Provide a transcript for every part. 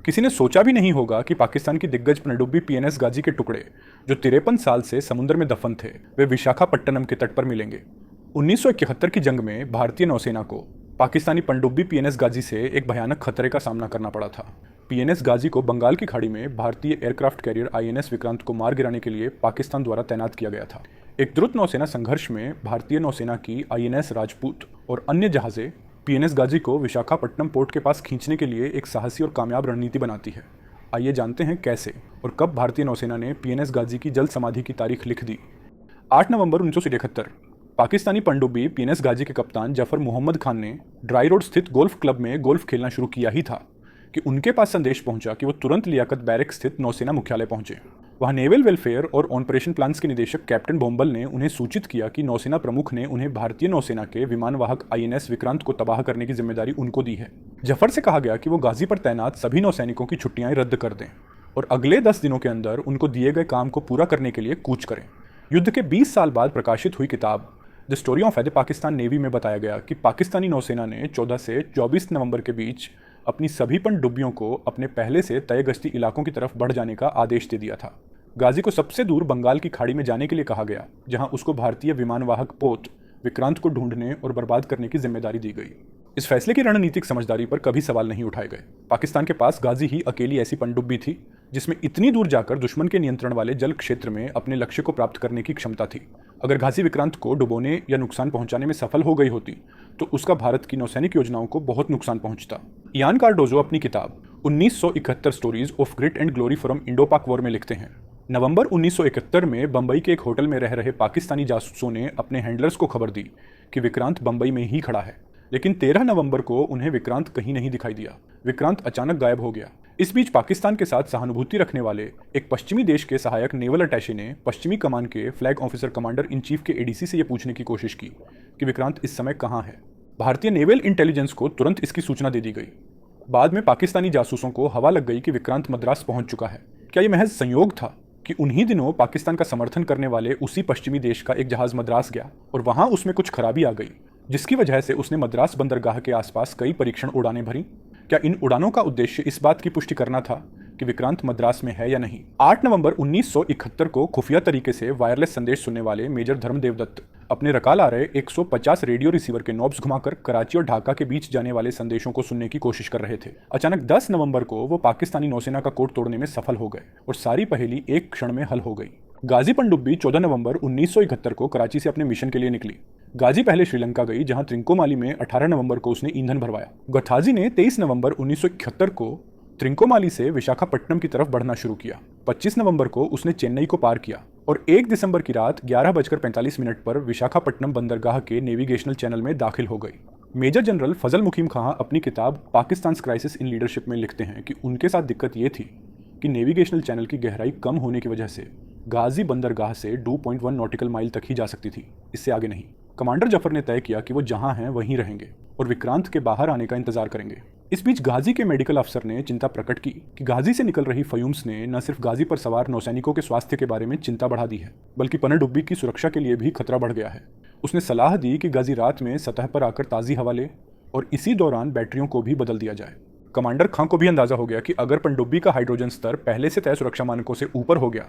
किसी ने सोचा भी नहीं होगा कि पाकिस्तान की दिग्गज पनडुब्बी पीएनएस गाजी के टुकड़े जो 53 साल से समुद्र में दफन थे वे विशाखापट्टनम के तट पर मिलेंगे। 1971 की जंग में भारतीय नौसेना को पाकिस्तानी पनडुब्बी पीएनएस गाजी से एक भयानक खतरे का सामना करना पड़ा था। पीएनएस गाजी को बंगाल की खाड़ी में भारतीय एयरक्राफ्ट कैरियर आईएनएस विक्रांत को मार गिराने के लिए पाकिस्तान द्वारा तैनात किया गया था। एक द्रुत नौसेना संघर्ष में भारतीय नौसेना की आईएनएस राजपूत और अन्य जहाजें पीएनएस गाजी को विशाखापट्टनम पोर्ट के पास खींचने के लिए एक साहसी और कामयाब रणनीति बनाती है। आइए जानते हैं कैसे और कब भारतीय नौसेना ने पीएनएस गाजी की जल समाधि की तारीख लिख दी। 8 नवंबर 1971 पाकिस्तानी पनडुब्बी पीएनएस गाजी के कप्तान जफर मोहम्मद खान ने ड्राई रोड स्थित गोल्फ क्लब में गोल्फ खेलना शुरू किया ही था कि उनके पास संदेश पहुंचा कि वो तुरंत लियाकत बैरक स्थित नौसेना मुख्यालय पहुंचे। वहां नेवल वेलफेयर और ऑपरेशन प्लान्स के निदेशक कैप्टन बोम्बल ने उन्हें सूचित किया कि नौसेना प्रमुख ने उन्हें भारतीय नौसेना के विमानवाहक आईएनएस विक्रांत को तबाह करने की जिम्मेदारी उनको दी है। जफर से कहा गया कि वो गाजी पर तैनात सभी नौसैनिकों की छुट्टियां रद्द कर दें और अगले 10 दिनों के अंदर उनको दिए गए काम को पूरा करने के लिए कूच करें। युद्ध के 20 साल बाद प्रकाशित हुई किताब the story of the Pakistan navy में बताया गया कि पाकिस्तानी नौसेना ने 14 से 24 नवंबर के बीच अपनी सभी पनडुब्बियों को अपने पहले से तय गश्ती इलाकों की तरफ बढ़ जाने का आदेश दे दिया था। गाजी को सबसे दूर बंगाल की खाड़ी में जाने के लिए कहा गया, जहां उसको भारतीय विमानवाहक पोत विक्रांत को ढूंढने और बर्बाद करने की जिम्मेदारी दी गई। इस फैसले की रणनीतिक समझदारी पर कभी सवाल नहीं उठाए गए। पाकिस्तान के पास गाजी ही अकेली ऐसी पनडुब्बी थी जिसमें इतनी दूर जाकर दुश्मन के नियंत्रण वाले जल क्षेत्र में अपने लक्ष्य को प्राप्त करने की क्षमता थी। अगर गाजी विक्रांत को डुबोने या नुकसान पहुंचाने में सफल हो गई होती तो उसका भारत की नौसैनिक योजनाओं को बहुत नुकसान पहुंचता। इयान कार्डोजो अपनी किताब 1971 stories of grit and glory from Indo Pak war में लिखते हैं, नवंबर 1971 में बंबई के एक होटल में रह रहे पाकिस्तानी जासूसों ने अपने हैंडलर्स को खबर दी कि विक्रांत बंबई में ही खड़ा है, लेकिन 13 नवंबर को उन्हें विक्रांत कहीं नहीं दिखाई दिया। विक्रांत अचानक गायब हो गया। इस बीच पाकिस्तान के साथ सहानुभूति रखने वाले एक पश्चिमी देश के सहायक नेवल अटैचे ने पश्चिमी कमान के flag officer commander in chief के एडीसी से यह पूछने की कोशिश की कि विक्रांत इस समय कहाँ है। भारतीय नेवल इंटेलिजेंस को तुरंत इसकी सूचना दे दी गई। बाद में पाकिस्तानी जासूसों को हवा लग गई कि विक्रांत मद्रास पहुंच चुका है। क्या यह महज संयोग था कि उन्हीं दिनों पाकिस्तान का समर्थन करने वाले उसी पश्चिमी देश का एक जहाज मद्रास गया और वहां उसमें कुछ खराबी आ गई, जिसकी वजह से उसने मद्रास बंदरगाह के आसपास कई परीक्षण उड़ानें भरी? क्या इन उड़ानों का उद्देश्य इस बात की पुष्टि करना था कि विक्रांत मद्रास में है या नहीं? 8 नवंबर 1971 को खुफिया तरीके से वायरलेस संदेश सुनने वाले मेजर धर्मदेव दत्त अपने रकाल आ रहे 150 रेडियो रिसीवर के नॉब्स घुमाकर कराची और ढाका के बीच जाने वाले संदेशों को सुनने की कोशिश कर रहे थे। अचानक 10 नवंबर को वो पाकिस्तानी नौसेना का कोड तोड़ने में सफल हो गए और सारी पहेली एक क्षण में हल हो गई। गाजी पनडुब्बी 14 नवंबर 1971 को कराची से अपने मिशन के लिए निकली। गाजी पहले श्रीलंका गई, जहां त्रिंकोमाली में 18 नवंबर को उसने ईंधन भरवाया। गठाजी ने 23 नवंबर 1971 को त्रिंकोमाली से विशाखापट्टनम की तरफ बढ़ना शुरू किया। 25 नवंबर को उसने चेन्नई को पार किया और 1 दिसंबर की रात 11:45 पर विशाखापट्टनम बंदरगाह के नेविगेशनल चैनल में दाखिल हो गई। मेजर जनरल फजल मुकीम खां अपनी किताब पाकिस्तान क्राइसिस इन लीडरशिप में लिखते हैं कि उनके साथ दिक्कत ये थी कि नेविगेशनल चैनल की गहराई कम होने की वजह से गाजी बंदरगाह से 2.1 नॉटिकल माइल तक ही जा सकती थी, इससे आगे नहीं। कमांडर जफर ने तय किया कि वो जहां हैं वहीं रहेंगे और विक्रांत के बाहर आने का इंतजार करेंगे। इस बीच गाजी के मेडिकल अफसर ने चिंता प्रकट की कि गाजी से निकल रही फ्यूम्स ने न सिर्फ गाजी पर सवार नौसैनिकों के स्वास्थ्य के बारे में चिंता बढ़ा दी है, बल्कि पनडुब्बी की सुरक्षा के लिए भी खतरा बढ़ गया है। उसने सलाह दी कि गाजी रात में सतह पर आकर ताज़ी हवा ले और इसी दौरान बैटरियों को भी बदल दिया जाए। कमांडर खां को भी अंदाजा हो गया कि अगर पनडुब्बी का हाइड्रोजन स्तर पहले से तय सुरक्षा मानकों से ऊपर हो गया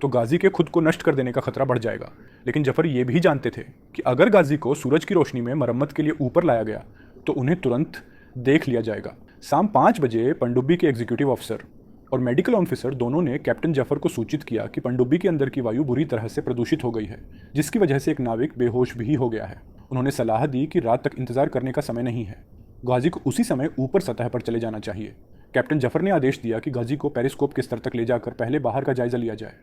तो गाजी के खुद को नष्ट कर देने का खतरा बढ़ जाएगा। लेकिन जफर ये भी जानते थे कि अगर गाजी को सूरज की रोशनी में मरम्मत के लिए ऊपर लाया गया तो उन्हें तुरंत देख लिया जाएगा। शाम 5 बजे पनडुब्बी के एग्जीक्यूटिव अफसर और मेडिकल ऑफिसर दोनों ने कैप्टन जफर को सूचित किया कि पनडुब्बी के अंदर की वायु बुरी तरह से प्रदूषित हो गई है, जिसकी वजह से एक नाविक बेहोश भी हो गया है। उन्होंने सलाह दी कि रात तक इंतजार करने का समय नहीं है, गाजी को उसी समय ऊपर सतह पर चले जाना चाहिए। कैप्टन जफर ने आदेश दिया कि गाजी को पेरिस्कोप के स्तर तक ले जाकर पहले बाहर का जायजा लिया जाए।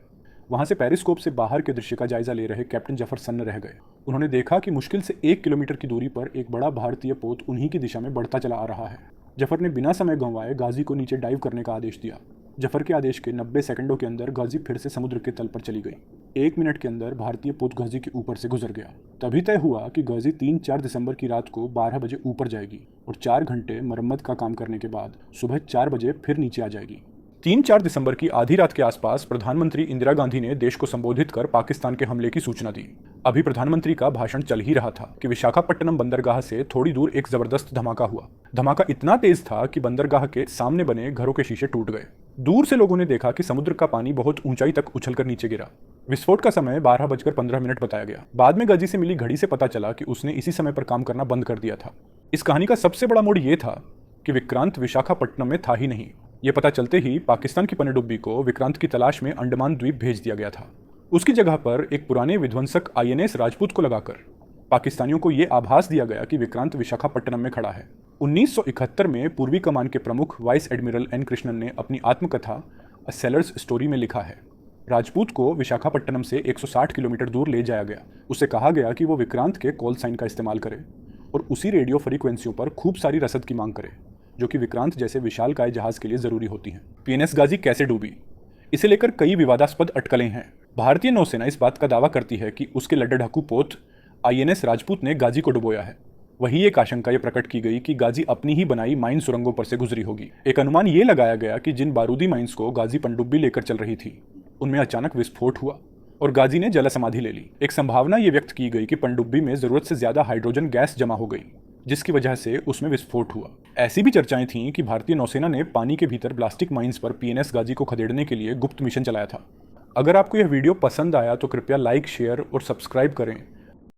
वहां से पेरिस्कोप से बाहर के दृश्य का जायजा ले रहे कैप्टन जफर सन्न रह गए। उन्होंने देखा कि मुश्किल से 1 किलोमीटर की दूरी पर एक बड़ा भारतीय पोत उन्हीं की दिशा में बढ़ता चला आ रहा है। जफर ने बिना समय गंवाए गाजी को नीचे डाइव करने का आदेश दिया। जफर के आदेश के 90 सेकंडों के अंदर गाजी फिर से समुद्र के तल पर चली गई। 1 मिनट के अंदर भारतीय पोत गाजी के ऊपर से गुजर गया। तभी तय हुआ कि गाजी 3-4 दिसंबर की रात को 12 बजे ऊपर जाएगी और 4 घंटे मरम्मत का काम करने के बाद सुबह 4 बजे फिर नीचे आ जाएगी। 3-4 दिसंबर की आधी रात के आसपास प्रधानमंत्री इंदिरा गांधी ने देश को संबोधित कर पाकिस्तान के हमले की सूचना दी। अभी प्रधानमंत्री का भाषण चल ही रहा था कि विशाखापट्टनम बंदरगाह से थोड़ी दूर एक जबरदस्त धमाका हुआ। धमाका इतना तेज था कि बंदरगाह के सामने बने घरों के शीशे टूट गए। दूर से लोगों ने देखा कि समुद्र का पानी बहुत ऊंचाई तक उछलकर नीचे गिरा। विस्फोट का समय 12:15 बताया गया। बाद में गाजी से मिली घड़ी से पता चला कि उसने इसी समय पर काम करना बंद कर दिया था। इस कहानी का सबसे बड़ा मोड़ यह था कि विक्रांत विशाखापट्टनम में था ही नहीं। ये पता चलते ही पाकिस्तान की पनडुब्बी को विक्रांत की तलाश में अंडमान द्वीप भेज दिया गया था। उसकी जगह पर एक पुराने विध्वंसक INS राजपूत को लगाकर पाकिस्तानियों को ये आभास दिया गया कि विक्रांत विशाखापट्टनम में खड़ा है। 1971 में पूर्वी कमान के प्रमुख वाइस एडमिरल N कृष्णन ने अपनी आत्मकथा अ सेलर्स स्टोरी में लिखा है, राजपूत को विशाखापट्टनम से 160 किलोमीटर दूर ले जाया गया। उससे कहा गया कि वो विक्रांत के कॉल साइन का इस्तेमाल करे और उसी रेडियो फ्रीक्वेंसियों पर खूब सारी रसद की मांग करे जो कि विक्रांत जैसे विशालकाय जहाज के लिए जरूरी होती हैं। PNS गाजी कैसे डूबी, इसे लेकर कई विवादास्पद अटकलें हैं। भारतीय नौसेना इस बात का दावा करती है कि उसके लड्डू पोत INS राजपूत ने गाजी को डुबोया है। वही एक आशंका ये प्रकट की गई कि गाजी अपनी ही बनाई माइन सुरंगों पर से गुजरी होगी। एक अनुमान ये लगाया गया कि जिन बारूदी माइंस को गाजी पनडुब्बी लेकर चल रही थी उनमें अचानक विस्फोट हुआ और गाजी ने जल समाधि ले ली। एक संभावना ये व्यक्त की गई कि पनडुब्बी में जरूरत से ज्यादा हाइड्रोजन गैस जमा हो गई जिसकी वजह से उसमें विस्फोट हुआ। ऐसी भी चर्चाएं थीं कि भारतीय नौसेना ने पानी के भीतर ब्लास्टिक माइंस पर PNS गाजी को खदेड़ने के लिए गुप्त मिशन चलाया था। अगर आपको यह वीडियो पसंद आया तो कृपया लाइक, शेयर और सब्सक्राइब करें